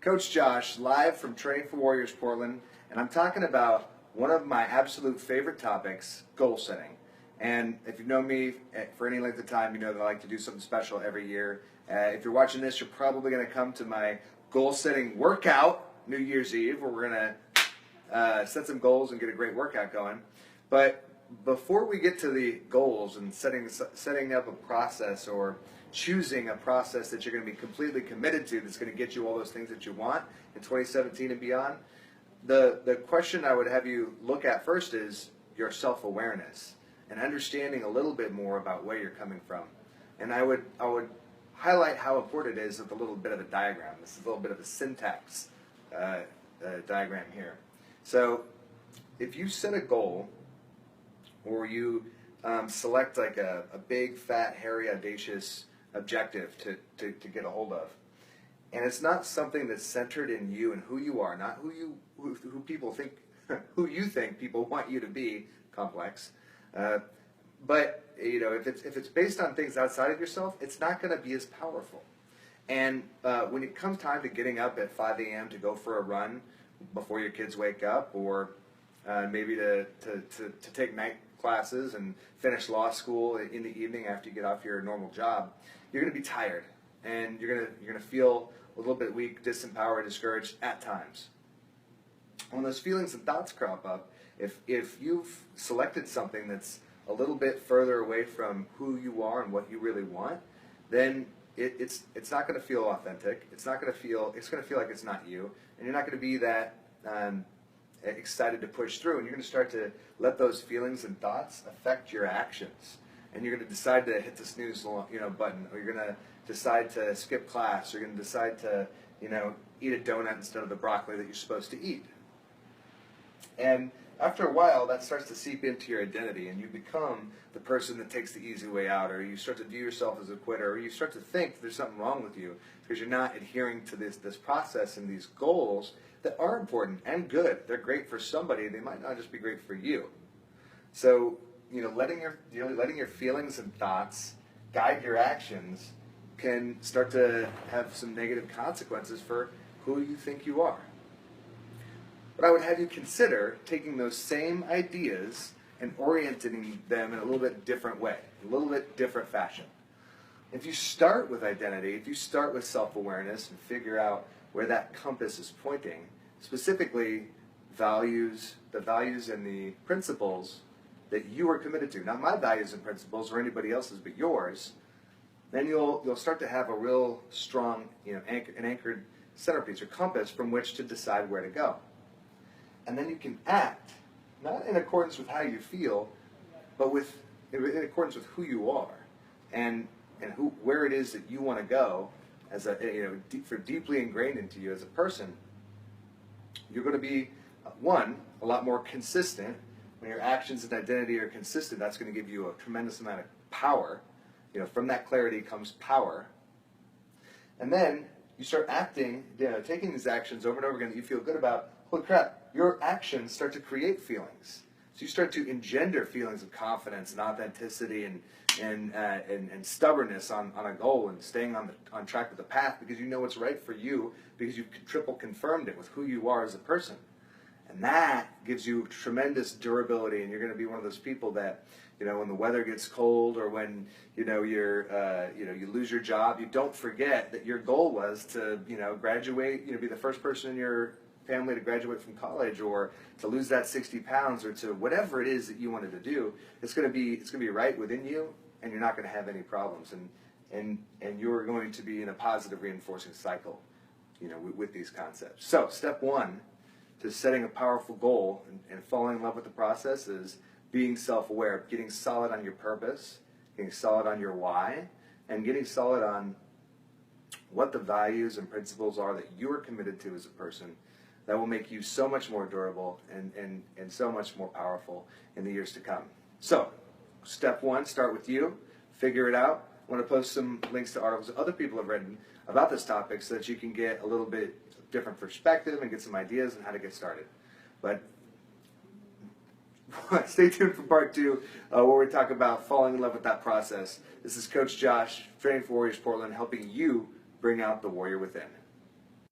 Coach Josh, live from Training for Warriors Portland, and I'm talking about one of my absolute favorite topics, goal setting. And if you've known me for any length of time, you know that I like to do something special every year. If you're watching this, you're probably going to come to my goal setting workout New Year's Eve, where we're going to set some goals and get a great workout going. But before we get to the goals and setting up a process or choosing a process that you're going to be completely committed to that's going to get you all those things that you want in 2017 and beyond, the question I would have you look at first is your self-awareness and understanding a little bit more about where you're coming from. And I would highlight how important it is with a little bit of a diagram. This is a little bit of a syntax diagram here. So if you set a goal or you select like a big, fat, hairy, audacious objective to get a hold of, and it's not something that's centered in you and who you are, not who people think, who you think people want you to be, complex. But you know, if it's based on things outside of yourself, it's not going to be as powerful. And when it comes time to getting up at 5 a.m. to go for a run before your kids wake up, or maybe to take night classes and finish law school in the evening after you get off your normal job, you're going to be tired, and you're going to feel a little bit weak, disempowered, discouraged at times. When those feelings and thoughts crop up, if you've selected something that's a little bit further away from who you are and what you really want, then it's not going to feel authentic. It's going to feel like it's not you, and you're not going to be that excited to push through, and you're going to start to let those feelings and thoughts affect your actions. And you're going to decide to hit the snooze button, or you're going to decide to skip class, or you're going to decide to eat a donut instead of the broccoli that you're supposed to eat. And after a while, that starts to seep into your identity, and you become the person that takes the easy way out, or you start to view yourself as a quitter, or you start to think there's something wrong with you because you're not adhering to this process and these goals that are important and good. They're great for somebody. They might not just be great for you. So, letting your feelings and thoughts guide your actions can start to have some negative consequences for who you think you are. But I would have you consider taking those same ideas and orienting them in a little bit different way, a little bit different fashion. If you start with identity, if you start with self-awareness and figure out where that compass is pointing, specifically the values and the principles that you are committed to, not my values and principles or anybody else's but yours, then you'll start to have a real strong, an anchored centerpiece or compass from which to decide where to go. And then you can act, not in accordance with how you feel, but in accordance with who you are and where it is that you want to go as for deeply ingrained into you as a person. You're going to be, a lot more consistent. When your actions and identity are consistent, that's going to give you a tremendous amount of power. From that clarity comes power. And then you start acting, taking these actions over and over again that you feel good about. Holy crap, your actions start to create feelings. So you start to engender feelings of confidence and authenticity and stubbornness on a goal and staying on track with the path because you know what's right for you because you've triple confirmed it with who you are as a person. And that gives you tremendous durability, and you're going to be one of those people that, when the weather gets cold or when, you lose your job, you don't forget that your goal was to, graduate, be the first person in your family to graduate from college, or to lose that 60 pounds, or to whatever it is that you wanted to do. It's going to be right within you, and you're not going to have any problems, and you're going to be in a positive reinforcing cycle, with these concepts. So step one to setting a powerful goal and falling in love with the process is being self-aware, getting solid on your purpose, getting solid on your why, and getting solid on what the values and principles are that you are committed to as a person that will make you so much more durable and so much more powerful in the years to come. So, step one, start with you, figure it out. I want to post some links to articles that other people have written about this topic so that you can get a little bit different perspective and get some ideas on how to get started. But stay tuned for part two, where we talk about falling in love with that process. This is Coach Josh, Training for Warriors Portland, helping you bring out the warrior within.